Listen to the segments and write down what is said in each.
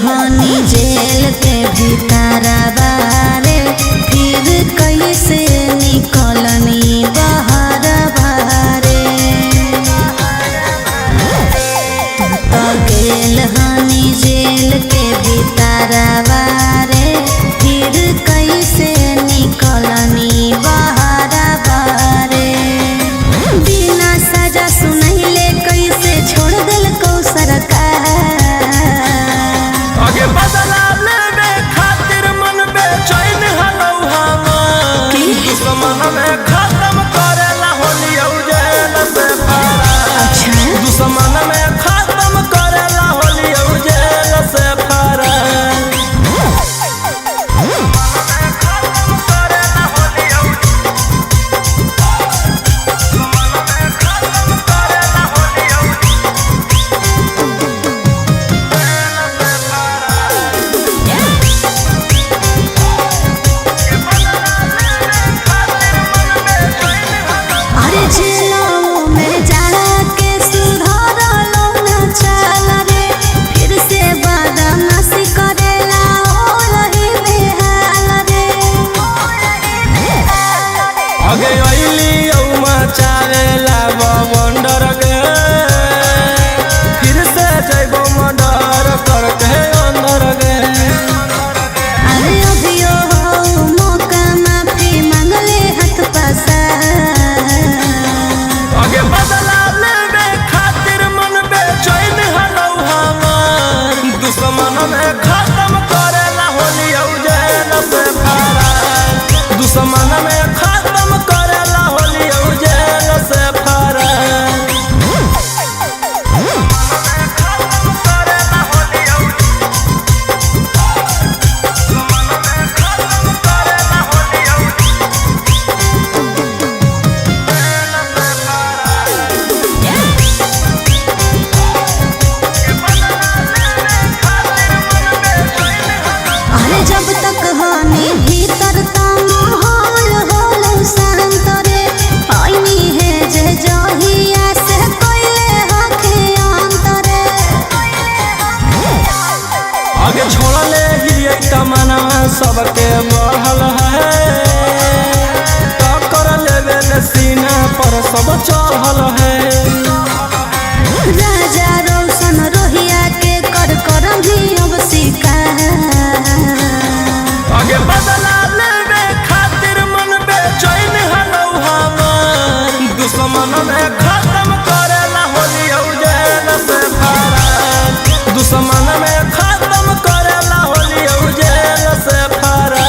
हनी जेल के भीतर बारे फिर कैसे निकलनी बाहर बारे। तो गेल हनी जेल के भीतर बारे फिर कैसे निकलनी बाहर बारे। बिना सजा सुनैले कैसे छोड़ दिल को सरकार। आगे बदला लेवे खातिर मन बेचैन हलौ हम दुश्मन में खत्म करेला होली जेल से फरार। दुश्मन में खत्म करेला होली जेल से फरार। आगे अइली मचावेला बवंडर गे फिर से जइबो मर्डर करके अंदर गे। अरे अभियो मौका माफी मांगले हाथ पसार। आगे बदला लेवे खातिर मन बेचैन हलौ हमर दुश्मन में खत्म करेला होली जेल से फरार। दुश्मन में खत्म करेला होली जेल से फरार। अरे जब तक हनी भीतर माहौल होलो शांत रे आईनी है जे जहिया से कोइले हखे अंतरे। आगे छोड़ले ही तमन्ना सबके बढ़ल है टक्कर लेवे सीना पर सब चढ़ल है। राजा रोशन रोहिया के कर करम भी अब शिकार। आगे बदला लेवे खातिर मन बेचैन हलौ हमर दुश्मन में खत्म करेला होली जेल से फरार। दुश्मन में खत्म करेला होली जेल से फरार।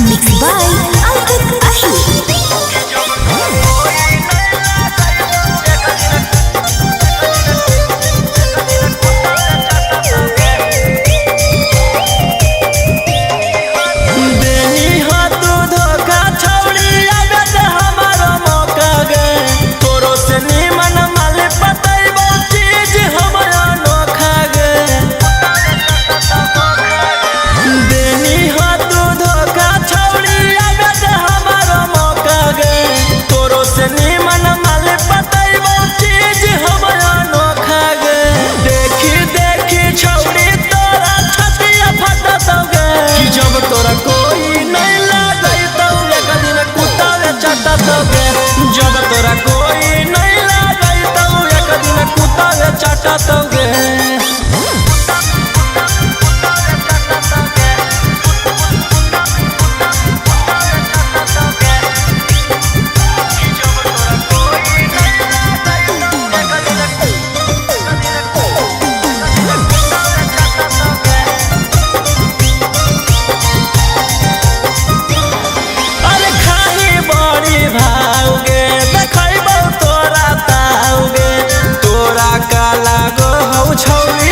Mixed by Alvin Ahi। जब तोरा कोई नहीं लागई तो एक दिन कुत्ता चाटतौगे। अरे खाही बड़ी भावगे देखैबौ तोरा ताउगे तोरा का लागो हौ छौरी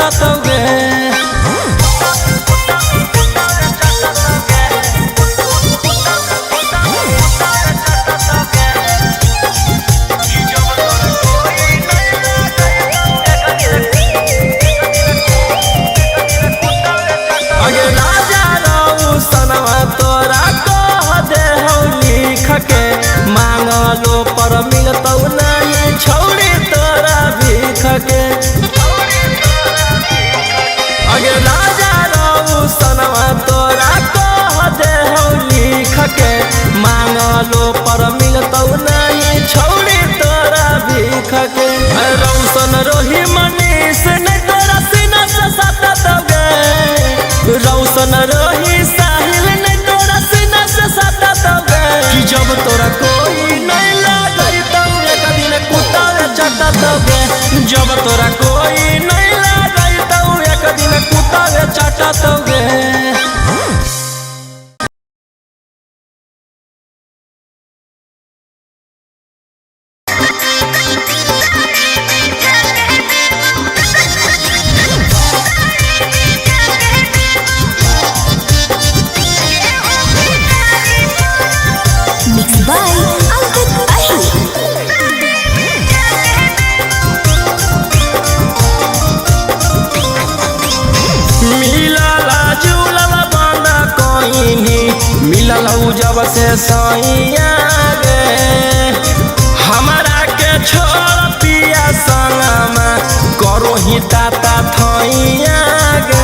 चाटतौगे। अगे राजा रहू सनवा तोरा कह दे हौ लिख के, मांगलो पर मिलतौ नहीं छौड़ी तोरा भीख के। अगे राजा रहू सनवा तोरा कह दे हौ लिख के, मांगलो पर मिलतौ नहीं छौड़ी तोरा भीख के। रौशन रोही मनीष नहीं तोरा सीना से सटतौगे, रौशन रोही साहिल नहीं तोरा सीना से सटतौगे। कि जब तोरा कोई नहीं लागई तौ एक दिन कुत्ता चाटतौगे, जब तोरा कोई नहीं लागई तौ एक दिन कुत्ता चाटतौगे। Mixed by Alvin Ahi. मिलला जुलला बांधा कोइनी, मिलला जब से सैया गे, हमारा के छोड़ पिया संगमा करो ही ताता थैया गे।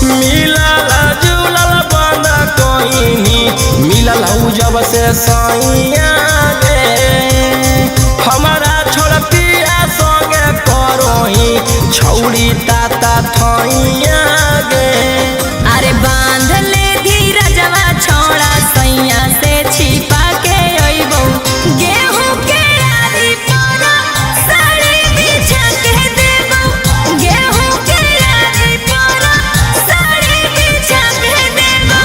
मिलला जुलला बांधा कोइनी, मिलला जब से सैया गे, हमारा छोड़ पिया संगे करो ही छौड़ी ताता थैया गे। अरे बांध ले धीरजवा छोड़ा सैया से छिपा के अइबो, गेहूं के आरी पर साड़ी बिछा के देबो, गेहूं के आरी पर साड़ी बिछा के देबो।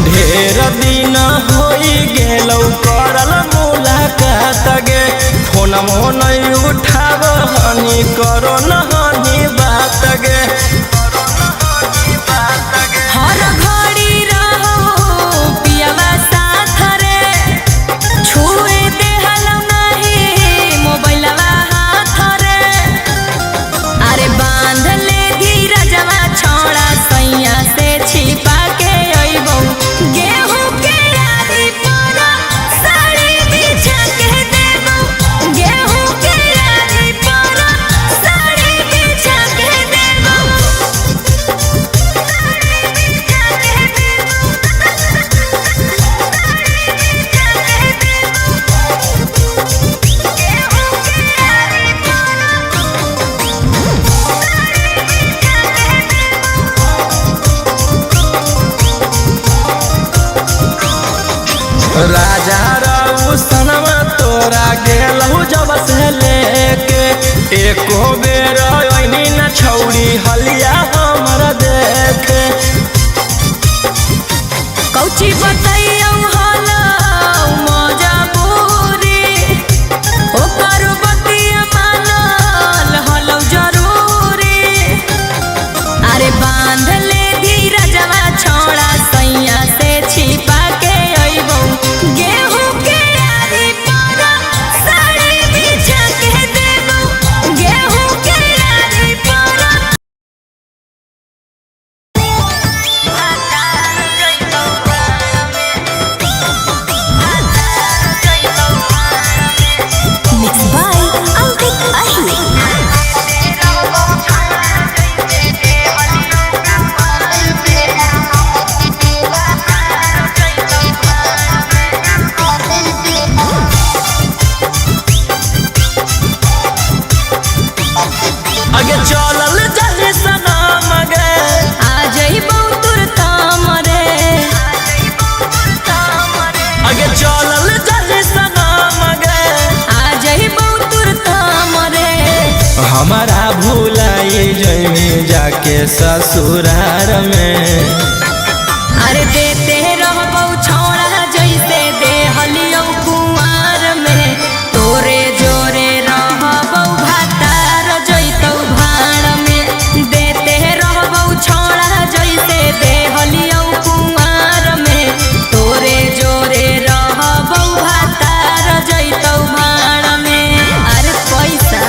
ढेर दिन होई गेलौ करल मुलाकात गे, फोन नहीं उठाब हनी करो न हनी बात गे। हर घड़ी रहो पियावा साथ रे, छुए देहल नहीं मोबाइलवा हाथ रे। अरे बांध ले धीरजवा छोड़ा सैया से छिपा के अइबो, गेहूं के आरी पर साड़ी बिछा के देबो, गेहूं के आरी पर साड़ी बिछा के देबो। राजा रहू सनवा तोरा गेलहु जब से लेके, एको बेर ओइनी न छौड़ी हलिया हमर देखे। कौची बताइयो हलो मजबूरी, ओकर बतिया मानल हलो जरूरी। अरे बांध ले धीरजवा छोड़ा सैया से छिपा के अइबो, गेहूं के आरी पर साड़ी बिछा के देबो, गेहूं के आरी पर। के ससुरार में। अरे देते रहबौ छौड़ा जैसे देहलियौ कुंवार में, तोरे जोरे रहबौ भातार जैतौ भाड़ में। देते रहबौ छौड़ा जैसे देहलियौ कुंवार में, तोरे जोरे रहबौ भातार जैतौ भाड़ में। अरे पैसा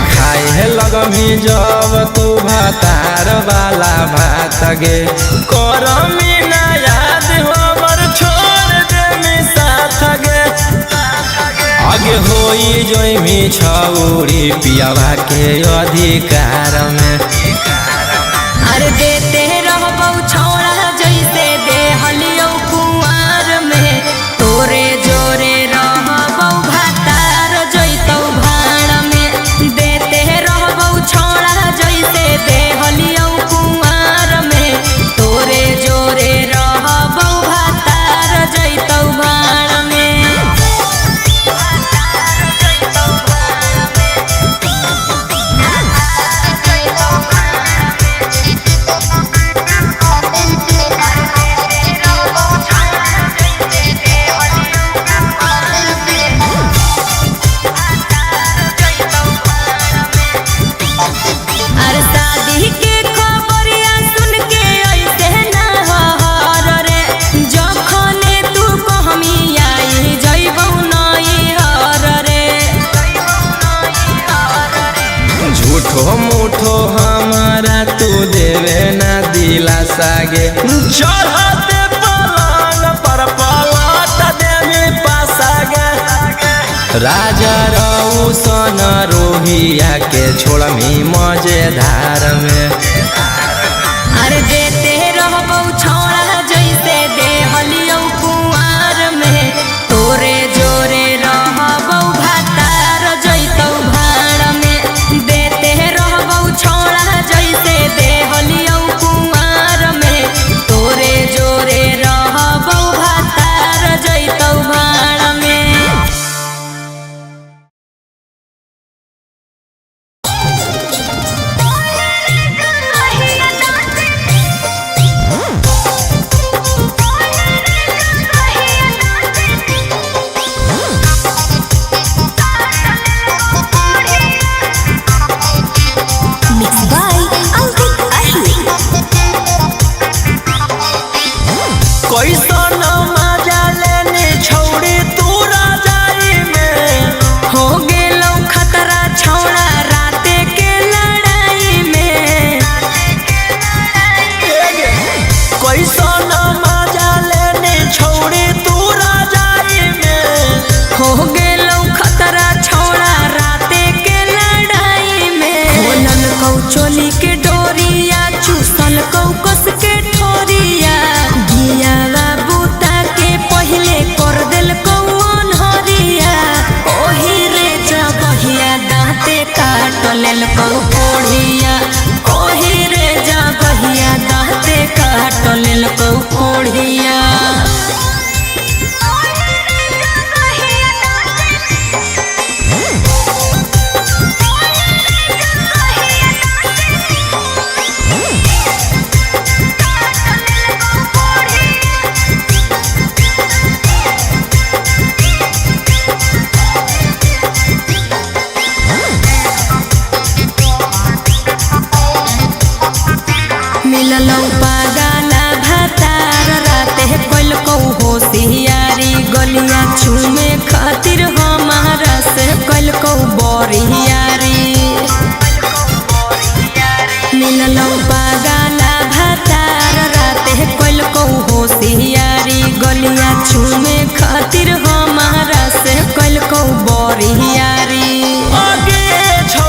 खाए है लगमी जब तू भातार वाला भात गे, करमी ना याद हमर छोड़ दे मी साथ गे। आगे होई जोइमी छौरी पियावा के अधिकार में। अरे देते रहबौ छौड़ा जैसे देहलियौ कुंवार में, तोरे जोरे रहबौ भातार जैतौ भाड़ में। देते रहबौ छौड़ा जैसे देहलियौ कुंवार में, तोरे जोरे रहबौ भातार जैतौ भाड़ में। झूठो मूठो हमारा तू देवे ना दिलासा गे, चढ़ते पलंग पर पलट देवी पासा गे। राजा रौशन रोहिया के छोड़मी मजेदार में। अरे देते रहबौ छौड़ा जैसे देहलियौ कुंवार में, तोरे जोरे रहबौ भातार जैतौ भाड़ में। देते रहबौ छौड़ा जैसे देहलियौ कुंवार में, तोरे जोरे रहबौ भातार जैतौ भाड़ में। कैसन मजा लेने छौड़ी तू राजाई में, हो गेलौ खतरा छौड़ा राते के लड़ाई में। कैसन मजा लेने छौड़ी तू राजाई में, हो गेलौ खतरा छौड़ा राते के लड़ाई में। खोलल कौ चोली के डोरिया, चूसल कौ कस के ठोरिया, गिया बूता के पहिले कर देल कौन हरिया। ओही रे जगहिया दाँते काट लेल कौ कोढ़िया, ओही रे जगहिया दाँते काट लेल कौ कोढ़िया। मिललौ पागला भातार राते कइलकौ होशियारी, गलिया चूमे खातिर हमारा से कइलकौ बरियारी। मिललौ पागला भातार राते कइलकौ होशियारी, गलिया चूमे खातिर हमारा से कइलकौ बरियारी। आगे छौ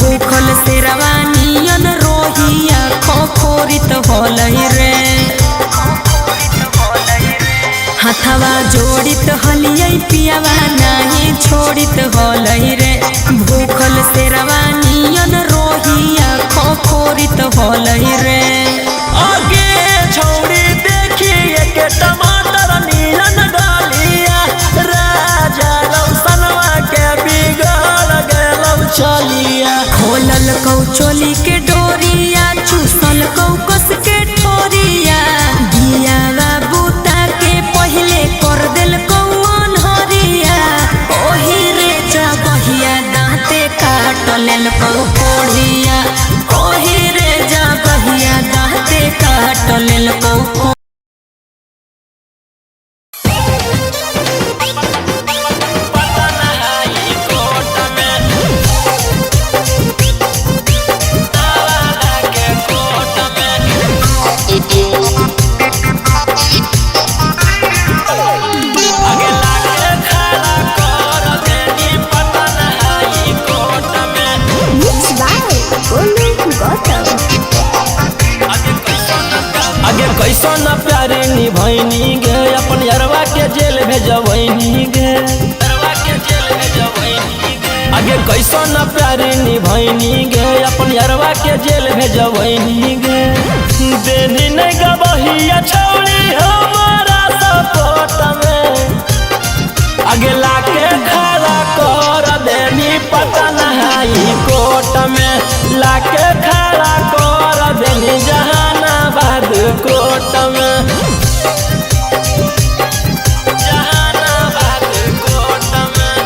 भूखल से रवानियन रोहिया खोखोरित होलई रे हथवा जोड़ित हलियै पियावा नहीं छोड़ित होलई रे भूखल से रवानियन रोहिया खोखोरित होलई रे आगे छौड़ी देखिए के टमाटर नीलन डालिया राजा रौसनवा के बिगड़ गेलौ चलिया खोलल कौ चोली के डोरिया चूसल कौ कस के ठोरिया दियावा बूता के पहले कर दिल कौ अनहरिया ओही रे जगहिया दाँते काट लेल कौ कोढ़िया ओही रे जगहिया दाँते काट लेल कौ कैसन प्यारे निभैनी गे अपन यरवा के जेल भेजबैनी गे आगे कैसन प्यारे निभैनी गे अपन यरवा के जेल भेजबैनी गे देनी नहीं गबहिया छौड़ी हमारा सपोर्ट में आगे लाके खड़ा कर देनी पटन हाई कोर्ट में लाके खड़ा कर देनी जहानाबाद कोर्ट में जहानाबाद कोर्ट में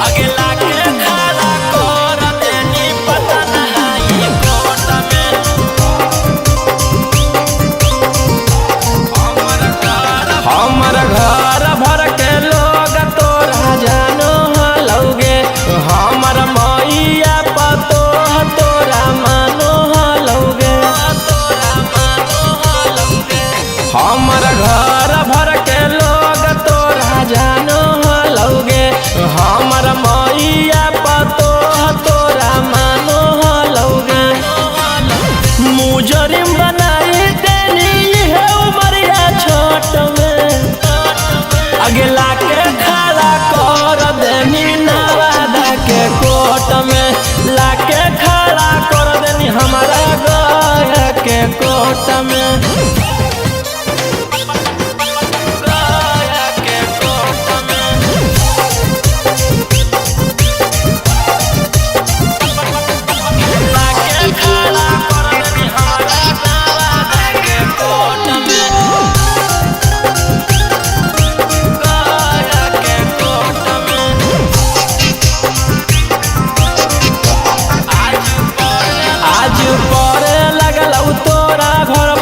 आगे लाके खड़ा कर देनी पटन हाई कोर्ट में हमर घर भर के लोग तोरा जानो हलौगे हमर मैया पतो तोरा मानो हलौगे हमर घर भर के लोग तोरा जानो हलौगे हमर मैया पतो तोरा मानो हलौगे मुजरिम बनाई देनी है उमरिया छोट में अगला के खड़ा कर देनी नवादा के कोर्ट में लाके खड़ा कर देनी हमारा गया के कोर्ट में गया के कोर्ट में लाके खड़ा कर देनी हमारा नवादा के कोर्ट में आज पड़े लगल तोरा घर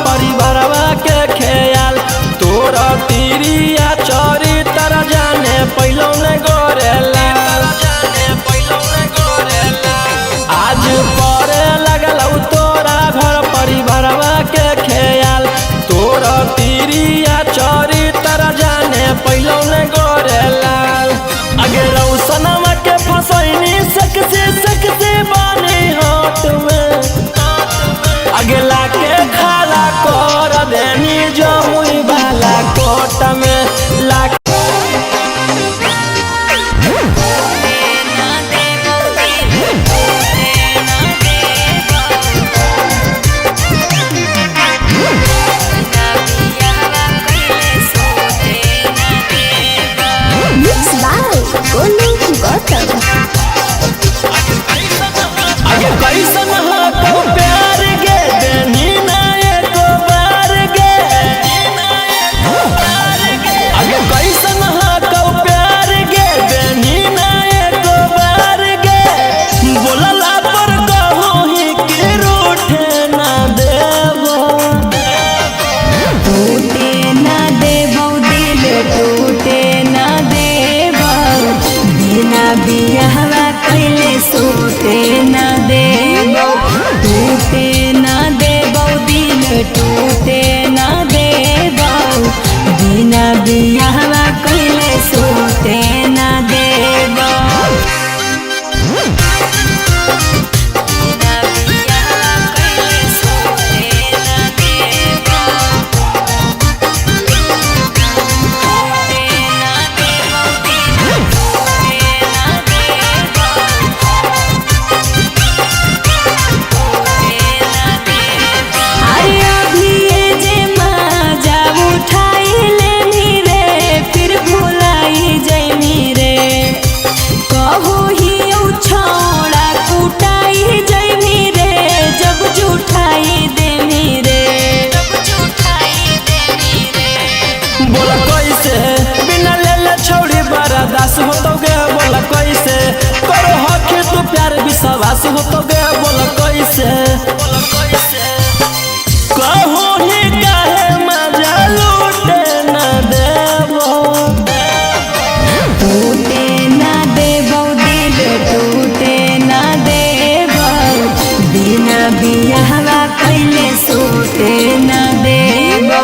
हो तो गया बोल कैसे कहूँ ही काहे मजा लूटे न देबो टूटे ना देबो दिल टूटे ना देबो बिना बियाहवा कैले सूते ना देबो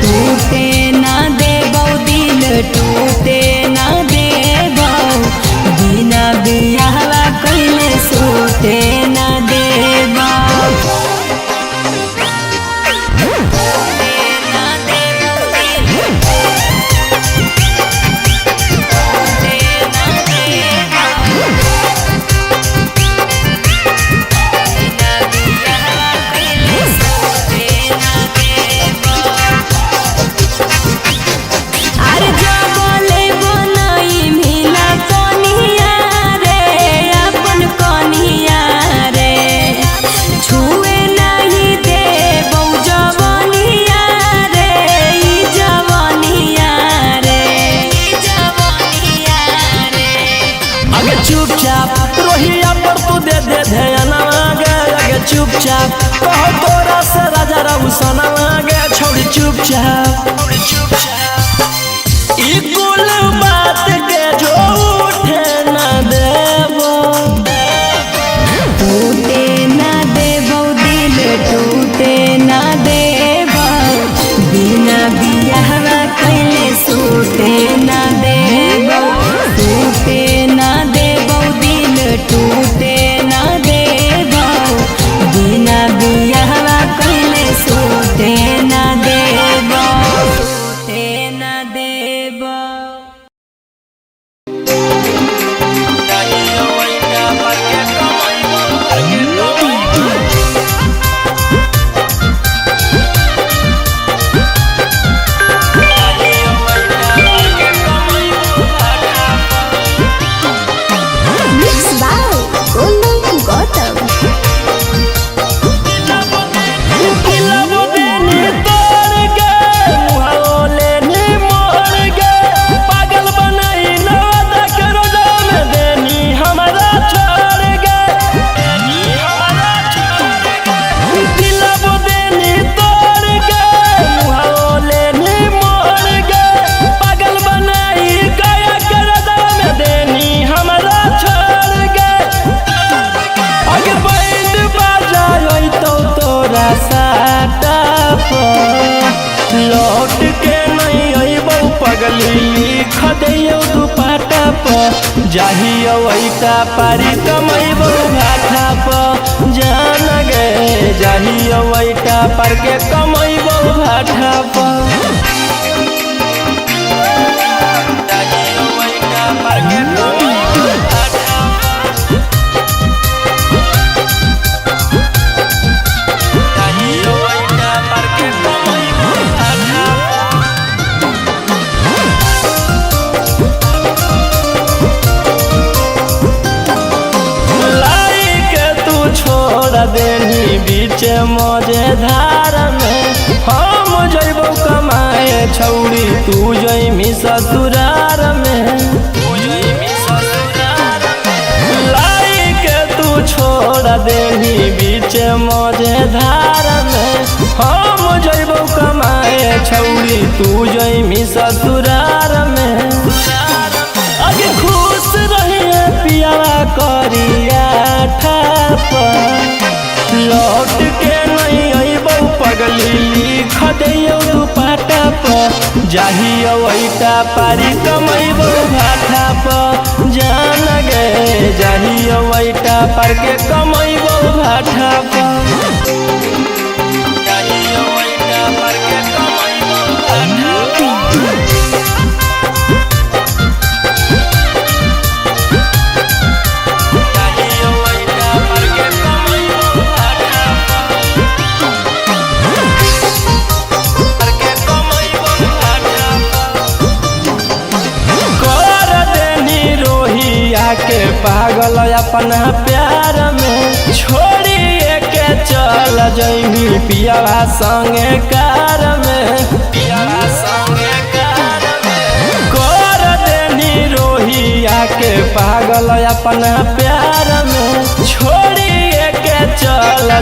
टूटे ना देबो दिल टूटे ना देबो बिना बियाहवा कैले सूते ना देबो चुपचाप रोहिया पर तू दे दे ध्यान आगे चुपचाप कहो तोरा से राजा रघुसन आगे छोड़ी चुपचाप ई कुल बात के जो उठे न देबो टूटे ना देबो दिल टूटे ना देबो बिना बियाहवा कैले सूते ना देबो टूटे ना देबो दिल टूटे ना देबो बिना बियाहवा कैले सूते ना देबो सूते ना देबो लौट के नहीं अइबो पगली लिख दियो दुपट्टा पर जाहियो वैसा पारी कमैबो घाटा पर जान गे जाहियो वैसा पर के कमैबो घाटा पर जाहियो वैसा पर के कमैबो घाटा जाहियो वैसा पर के कमैबो घाटा छोड़ देनी बीच मजेधार में हम जइबो कमाए छौड़ी तू जइमी ससुरार में लाई के तू छोड़ देनी बीच मजेधार में हम जइबो कमाए छौड़ी तू जइमी ससुरार में अगे खुश रहिए पियावा करिया ठाप लौट के नहीं अइबो पगली लिख दियो दुपट्टा पर जाहियो वैसा पारी कमैबो घाटा पर जान गे जाहियो वैसा पर के कमैबो घाटा पर जाहियो वैसा पर के कमैबो घाटा पर के पागल अपना प्यार में छोड़िए के चल जइमी पियावा संगे कार में पियावा संगे कार में कर देनी रोहिया के पागल अपना प्यार में छोड़ी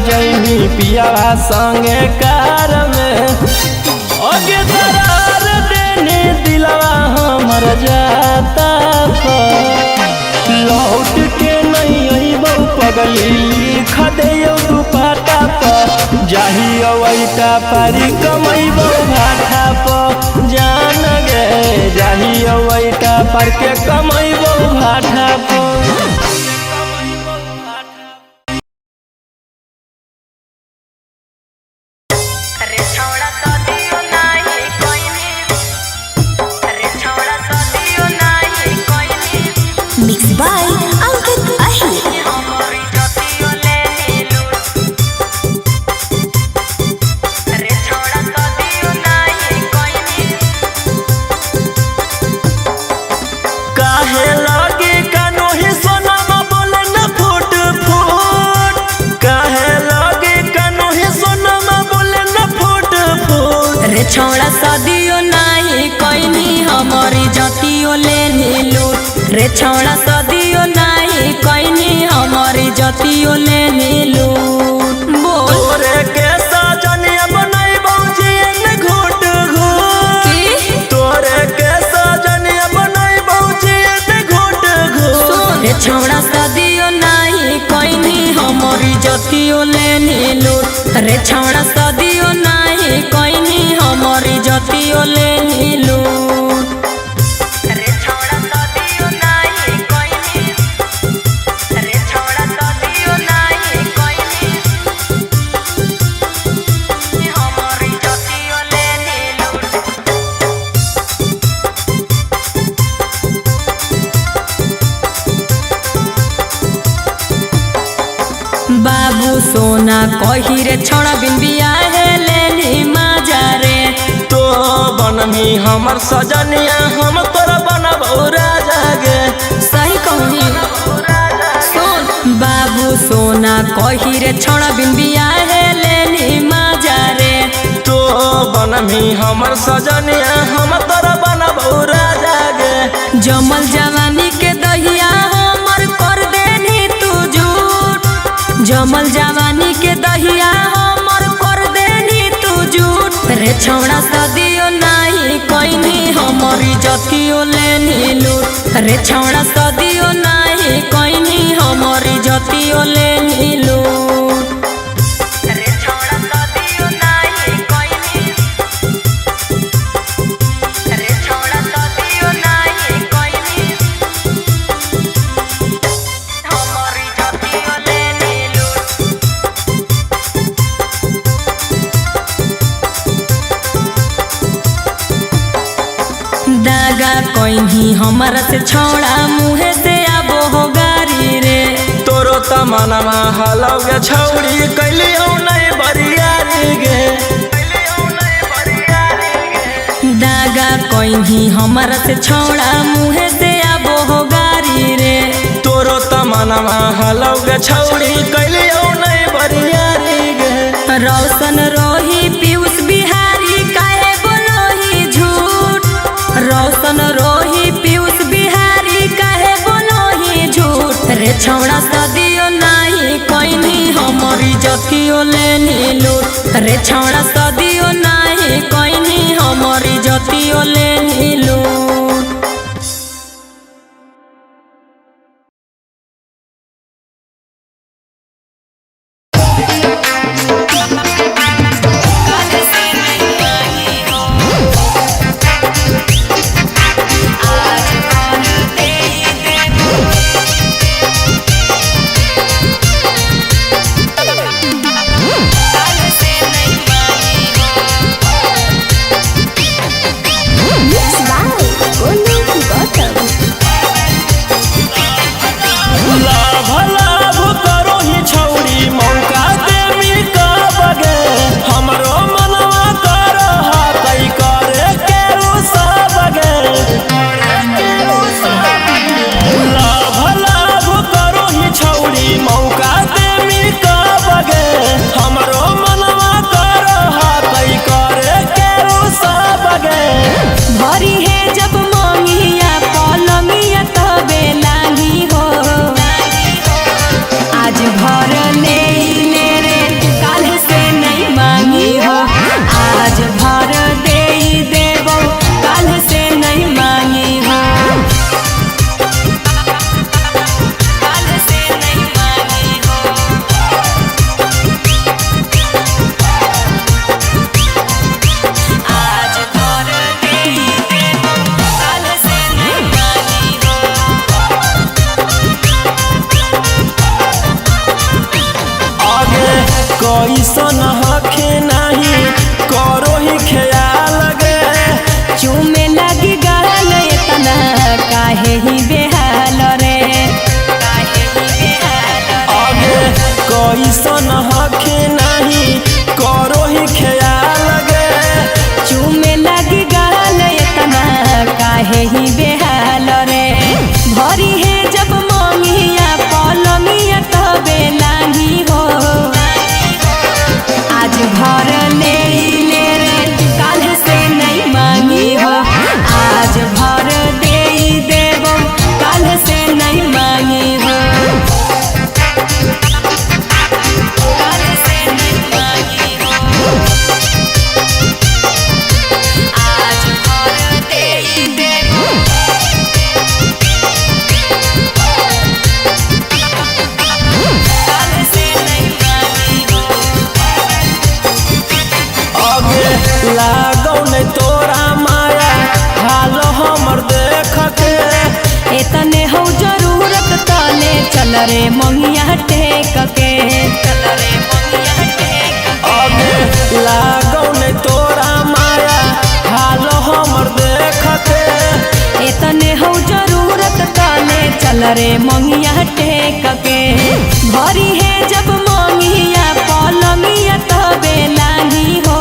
जैनी पियावा संगे कार में आगे दरार देने दिलवा हमर जाता लौट के नहीं अइबो पगली लिख देयो दुपट्टा पर जाही अवैटा पारी कमैबो भाटा पर जान गे जाही अवैटा पार के कमैबो भाटा पर। Mixed by Ankit Ahir. काहे लागे कानो ही सोनामा बोले न फुट फुट काहे लागे कानो ही सोनामा बोले न फुट फुट रे छौड़ा सदियो नाही कोइनी हमारी जतियो लेनी लूट रे छौड़ा सदियो नाही कोइनी हमारी जतियो लेनी लूट बोल तोरे के सजनिया बनैबौ जियन घुट घुट तोरे के सजनिया बनैबौ जियन घुट घुट रे छौड़ा सदियो नाही कोइनी हमारी जतियो लेनी लूट रे छौड़ा सदियो नाही कोइनी हमारी जतियो लेनी लूट रे छौड़ा सदियो नाही कोइनी रे छौड़ा सदियो नाही कोइनी हमारी जतियो लेनी लूट बाबू सोना कही रे छोड़ा बिन बियाहे लेनी माजा रे तो बनमी हमर सजनिया हम तोरा बनबौ राजा गे सही कहनी सुन बाबू सोना कही रे छोड़ा बिन बियाहे लेनी माजा रे तो बनमी हमर सजनिया हम तोरा बनबौ राजा गे जमल जवानी के दहिया हमर कर देनी तू झूठ जमल जवानी के दहिया हमर कर देनी तू झूठ रे छौड़ा सदियो नाही कोइनी हमारी जतियो लेनी लूट रे छौड़ा सदियो नाही कोइनी हमारी जतियो लेनी लूट रे छौड़ा सदियो नाही कोइनी रे छौड़ा सदियो नाही कोइनी हमारी जतियो लेनी लूट दागा कोइनी हमारा से छौड़ा मुहे से आबो हो गारी रे तोरो तमनमा हलौगे छौड़ी कैलियौ नै बरियारी गे दागा कोइनी हमारा से छौड़ा मुहे से आबो हो गारी रे तोरो तमनमा हलौगे छौड़ी कैलियौ नै बरियारी गे रोशन रोही पीयूष बिहारी काहे बोलोही झूठ रोशन रोही पीयूष बिहारी काहे बोलोही झूठ रे छौड़ा सदियो नाही कोइनी हमारी जतियो लेनी लूट रे छौड़ा सदियो नाही कोइनी हमारी जतियो लेनी लूट कैसन हखे नहीं करो ही ख्याल गे चूमे लगी गाल इतना काहे ही बेहाल रे आगे कैसन हखे नहीं करो ही ख्याल गे चूमे लगी गाल इतना काहे ही बेहाल रे भरी है जब मोंगिया पलंगिया तबे लागी हो आज भर ले रे काल से नहीं मांगी हो आज भर दे देबो काल से नहीं मांगी हो काल से नहीं मांगी हो आज भर दे देबो काल से नहीं मांगी हो आगे लागो नहीं तोरा माया हाल हमर देख के एतने हो जरूरत तले चल रे मंगिया टेक के चल रे मंगिया टेक आगे लागो नहीं तोरा माया हाल हमर देख के एतने हो जरूरत तले चल रे मंगिया टेक के भरी है जब मंगिया पलंगिया तबे लागी हो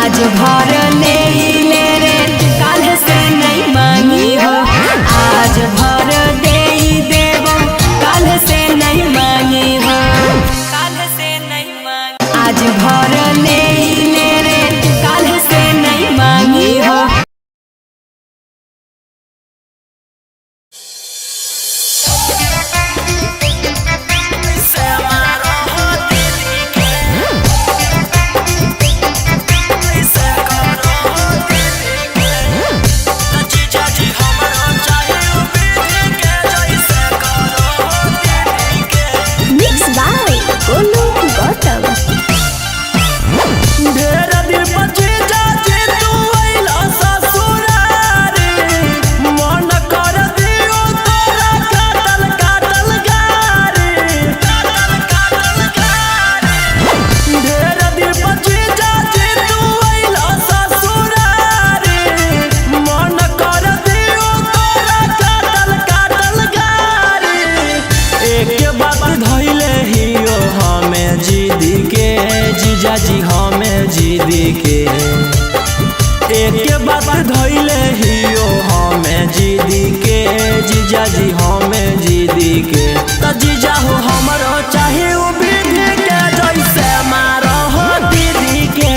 आज भर ले रे काल से नहीं मांगी हो आज भर दे देबो काल से नहीं मांगी हो काल से नहीं मांगी आज भर ले रे काल से नहीं मांगी हो मिक्स बाय गोलू गौतम ढेर दिन पछी जाजी तू अइला ससुरारी मन कर दियो तोरा काटल काटल गारी ढेर दिन पछी जाजी तू अइला ससुरारी मन कर दियो तोरा काटल काटल गारी एक बात धइले हियो हमें जिदी के जीजाजी हमें जिदी के एक बात धइले हियो हमें जिदी के जीजाजी हमें जिदी के त जीजा हो हमरो चाहे उ विधि के जैसे मारो हो दीदी के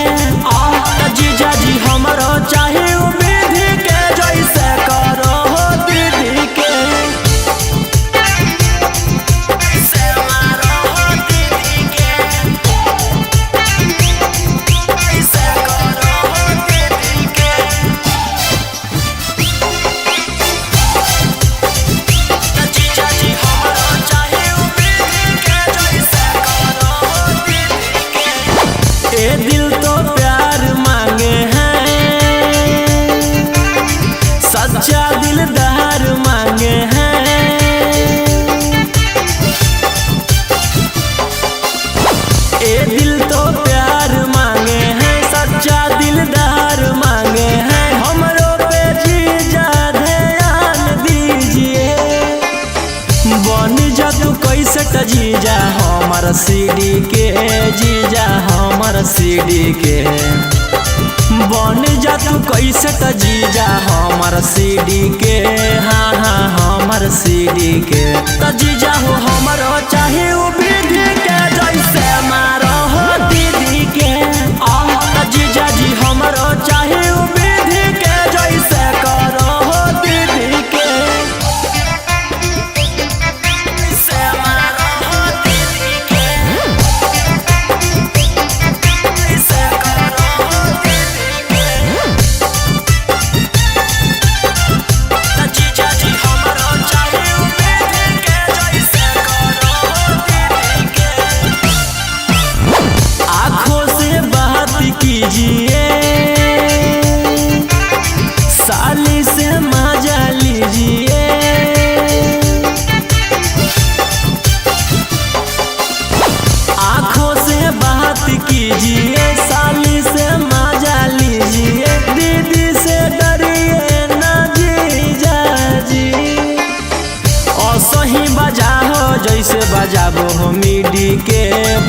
त जीजाजी हमरो चाहे उ विधि के जैसे करो हो दीदी के ए दिल तो प्यार मांगे हैं सच्चा दिलदार मांगे हैं ए दिल तो प्यार मांगे हैं सच्चा दिलदार मांगे हैं हमरो पे जीजा ध्यान दीजिए बन जा तू कैसे त जीजा हमर सीडी के जीजा हमर सीडी के बन जा तू कैसे त जीजा हमर सीडी के हाँ हाँ हमर सीडी के त जीजा हो हमरो चाहे उ विधि के जैसे मारो हो दीदी के त जीजा जी हमरो चाहे उ विधि के जैसे करो हो दीदी के जीजा जी हमरो चाहे उ विधि के जैसे करो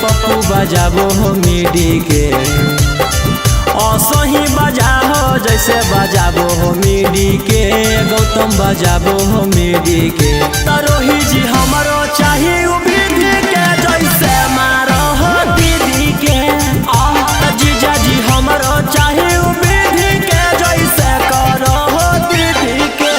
पप्पू बजाबो हो मिडी के असही बजा हो जैसे बजाबो हो मिडी के गौतम बजाबो हो मिडी के तरोही जी हमरो चाहिए विधि के जैसे मारो हो दीदी के जीजा जी हमरो चाहिए विधि के जैसे करो हो दीदी के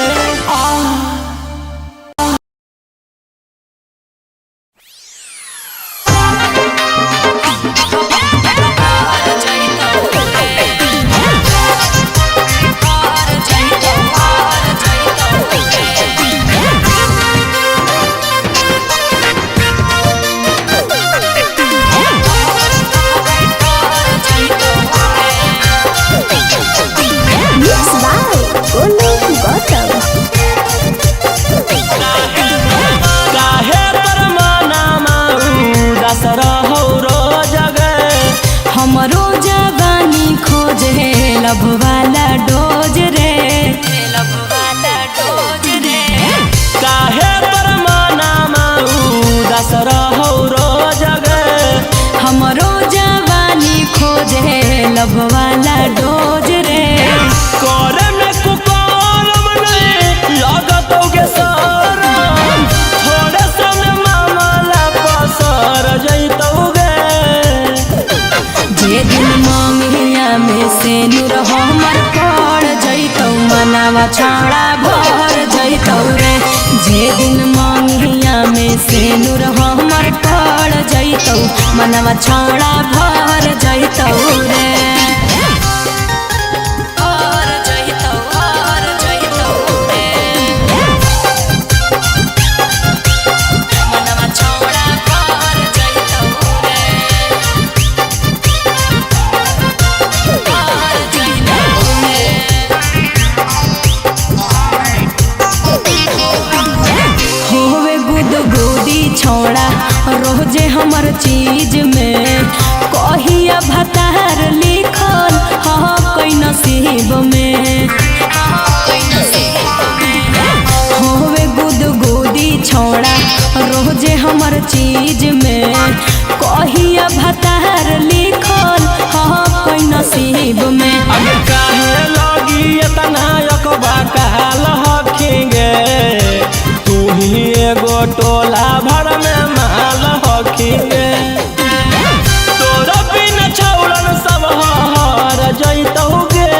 लब वाला डोज रे लब वाला डोज रे काहे पर मना उदास रहो रोज गे हमरो जवानी खोजे लब वाला डोज रे करे में कुकारम नहीं लागत के सरम थोड़े सन मामला पसर जइतौ गे जे दिन मंगिया में से नूर हमर पड़ जइतौ मनावा छाड़ा भर जइतौ रे जे दिन मंगिया में से नूर हमर पड़ जइतौ मनावा छाड़ा भर जइतौ रे छोड़ा रोजे हमर चीज में कहिया भतार लिखल कोई नसीब में होवे गुदगुदी छोड़ा रोजे हमर चीज में कहिया भतार लिखल कोई नसीब में अगे काहे लगी इतना यकबा कहल हखिंगे तू ही एगो टोला भर में माल हखिंगे तोरा बिन छौड़न सब हर जइतौ गे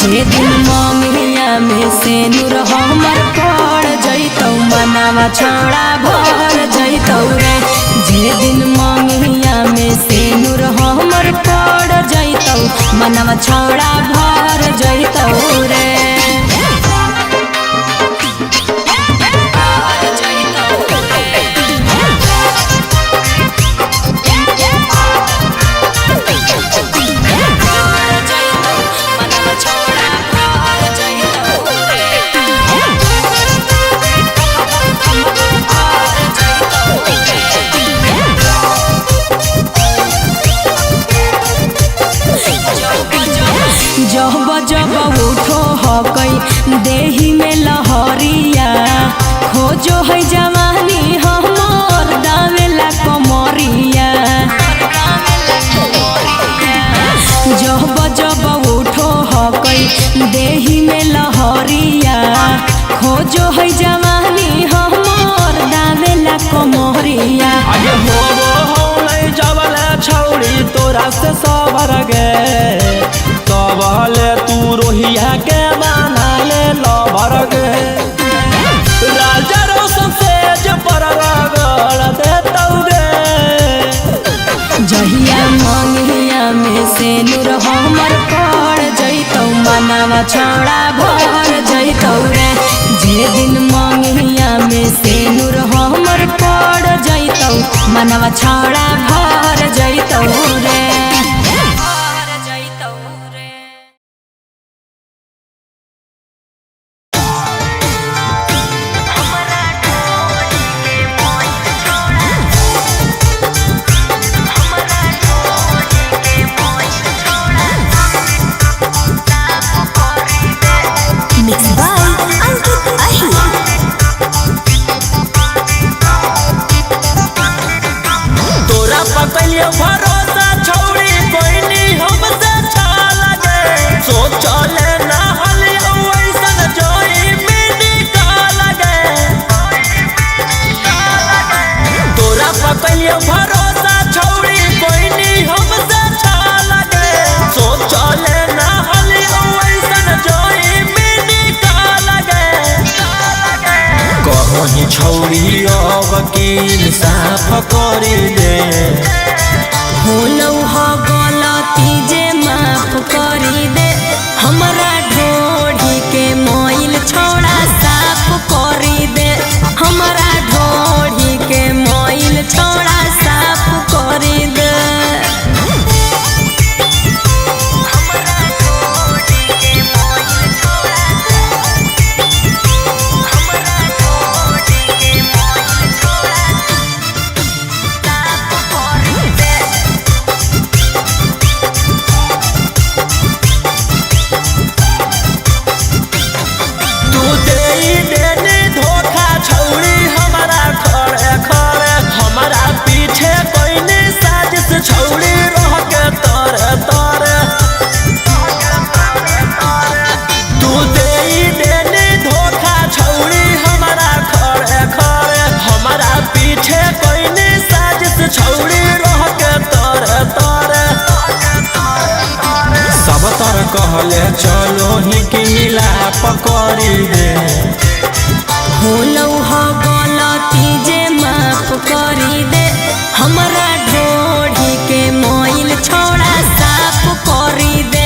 जे दिन मंगिया में से नूर हमर पड़ जइतौ मनावा छौड़ा भर जइतौ रे जे दिन मंगिया में से नूर हमर पड़ जइतौ मनावा छौड़ा भर जइतौ रे जब जब उठो हकई देही में लहरिया खोजो है जवानी हमर दावेला कमरिया जब जब उठो हकई देही में लहरिया खोजो है जवानी हमर दावेला कमरिया आगे होबो हो नहीं जबल छौड़ी तोरा से सबर गे तबले तू रोहिया के बना ले लबर गे राजा रोशन से जपर रगड़ देतौ गे जहिया मंगिया में से नूर हमर पड़ जइतौ मनावा छौड़ा भर जइतौ रे जे दिन मंगिया में से नूर हमर पड़ जइतौ मनावा छौड़ा भर जइतौ रे तोरा पकलियो भरोसा छौड़ी कोई नहीं हमसे अच्छा लगे सोचले ना हलियो ऐसन जोई मिनी का लगे तोरा पकलियो भरोसा छौड़ी कोई नहीं हमसे अच्छा लगे सोचले ना हलियो ऐसन जोई मिनी का लगे कहीं छौड़ी वकील साफ करी दे होलौ ह गलती जे माफ करी दे हमरा ढोढ़ी के मोइल छोड़ा साफ करी दे हमरा ढोढ़ी के मोइल छोड़ा साफ करी दे छौड़ी रह के तारे तारे तू देने धोखा छौड़ी हमारा खड़े खड़े हमारा पीछे कोई नहीं साजिश छौड़ी रह के तारे तारे सब तर कहले चलो ही की मिलाप करी दे होलौ ह गलती जे माफ करी दे हमरा ढोढ़ी के मोइल छोड़ा साफ करी दे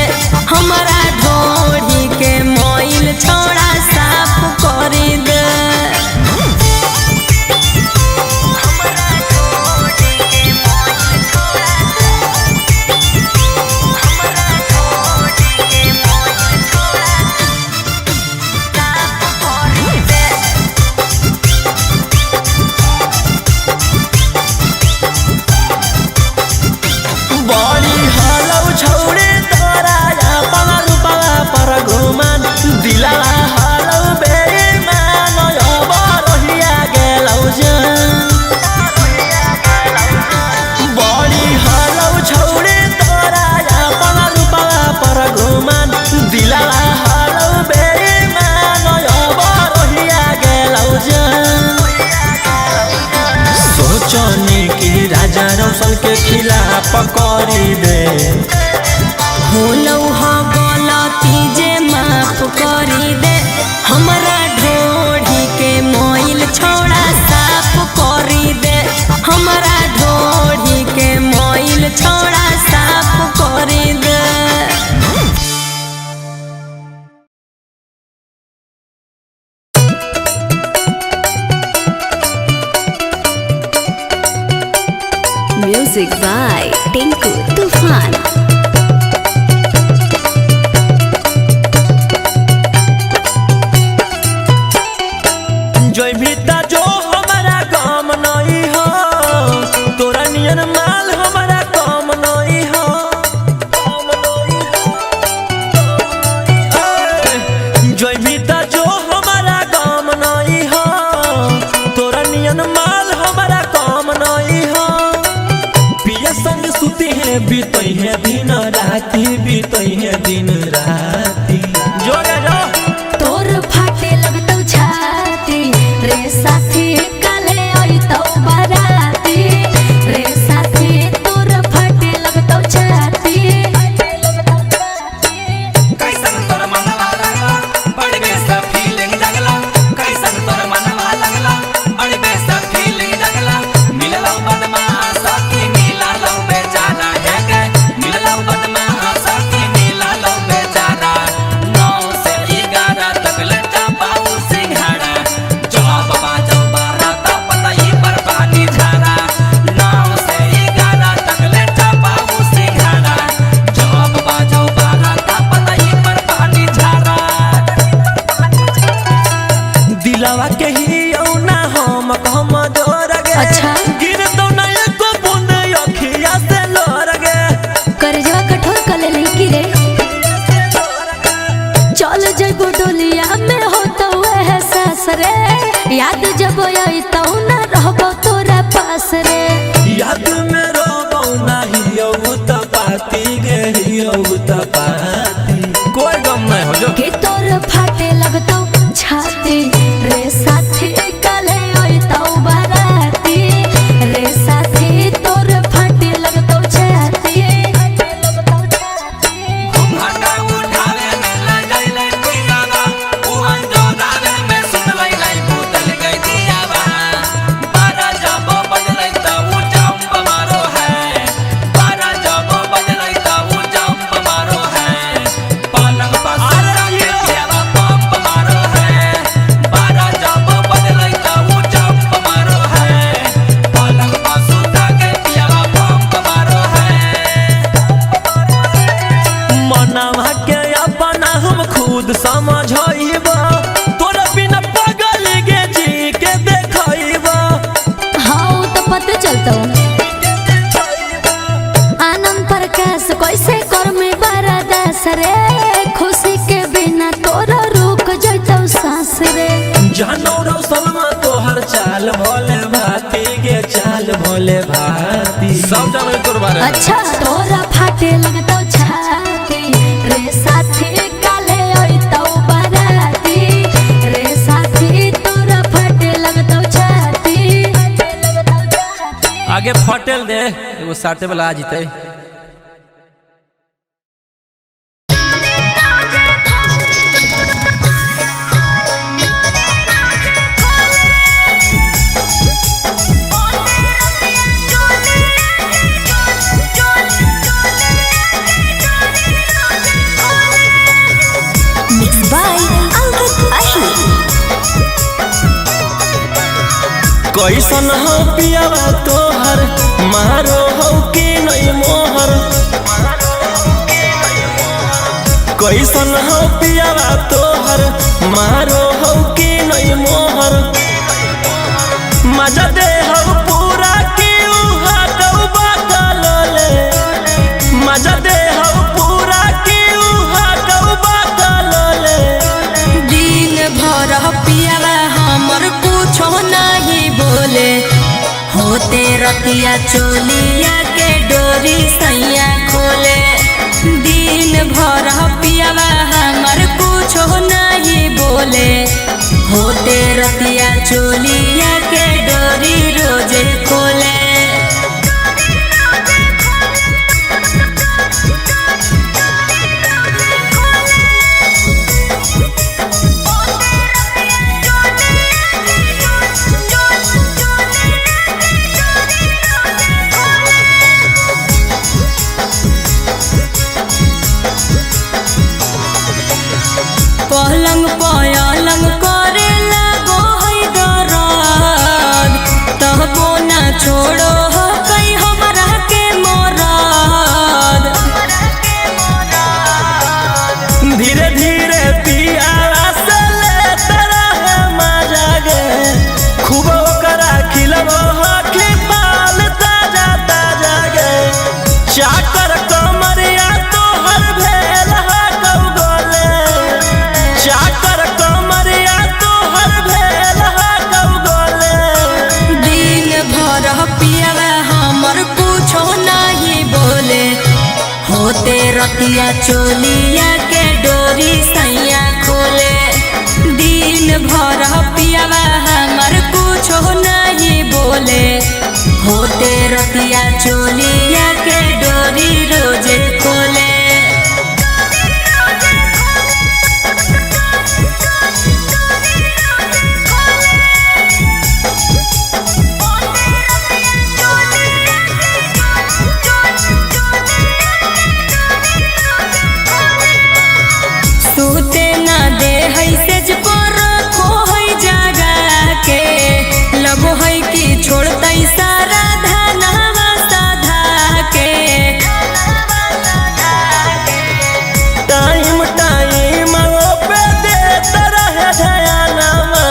हमरा ढोढ़ी के मोइल छोड़ा साफ करी दे राजा रोशन के खिलाफ करी दे होलौ ह गलती जे माफ करी दे हमरा ढोढ़ी के मोइल छोड़ा साफ करी दे हमरा ढोढ़ी के मोइल छोड़ा साफ करी दे Music by Tinku Tufan. जोई भीता जो हमारा काम नहीं हो तोरा नियन माल हमारा काम नहीं हो जोई भीता जो हमारा काम नहीं हो तोरा नियन माल हमारा काम नहीं हो पिया संग सुते हैं बीतई है दिन राती बीतई है दिन राती जो रे जो तोर फाटे लगतौ छाती रे साथी काले आई तो बराती रे साथी तोर फाटे लगतौ छाती कैसन तोर मनवा लगला बड़ी बेसा फीलिंग जगला कैसन तोर मनवा लगला बड़ी बेसा फीलिंग जगला मिललो बदमाश साथी मिललो बेचारा है के मिललो बदमाश साथी मिललो बेचारा उदास कैसे कर में बर्दास रे खुशी के बिना तोरा रुक जैतौ सांस रे जानो रो सलमा तोहर चाल भोले भाती के चाल भोले भाती सब जाने तोर बारे। अच्छा तोरा फाटे लगतौ छाती रे साथी काले अइतौ बाराती रे साथी तोरा फाटे लगतौ छाती आगे फटेल दे एगो साटे वाला आ जिते। कैसन हो पियावा तोहर मारो हो कि नहीं मोहर कैसन हो पियावा तोहर मारो हो कि नहीं मोहर मजा दे हो पूरा कि हाथौ बातले मजा दे हो पूरा कि हाथौ बातले दिन भर पियावा हमर कुछो नहीं बोले होते रतिया चोलिया के डोरी सैया खोले दिन भर पियावा हमर कुछो नहीं बोले होते रतिया चोलिया के डोरी रोजे खोले पलंग पलंग करे लगो है दर्द तहबो ना छोड़ो हो कई हमरा के मरद धीरे धीरे पियाला से ले तरह मजा गे खूब ओकरा खिलबो हखी पाल ताजा ताजा गे चाकर कमरिया तोहर भेल हकौ गोले चाकर कमरिया तोहर भेल हकौ गोले दिन भर पियावा हमर कुछो नहीं बोले होते रतिया चोलिया के डोरी सैया खोले दिन भर पियावा हमर कुछो नहीं बोले होते रतिया चोलिया के डोरी रोजे खोले सूते ना दे है सेज पर खो है जागा के लगो है कि छोड़तै सारा धनवा साधा के टाइम टाइम पे दे तरह ध्यानमा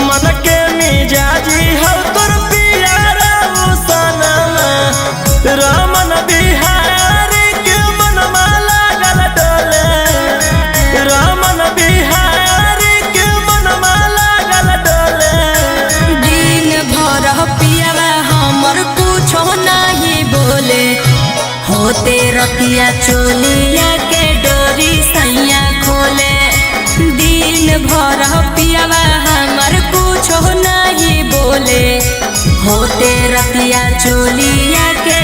मन के मिजाजी हो तोर पियारा सनमा रमन बिहारी के मनमा लागल डोले रमन बिहारी के मनमा लागल डोले दिन भर पियावा हमर कुछो नहीं बोले होते रतिया चोलिया के डोरी सैया खोले दिन भर पियावा हमर कुछो नहीं बोले होते रतिया चोलिया के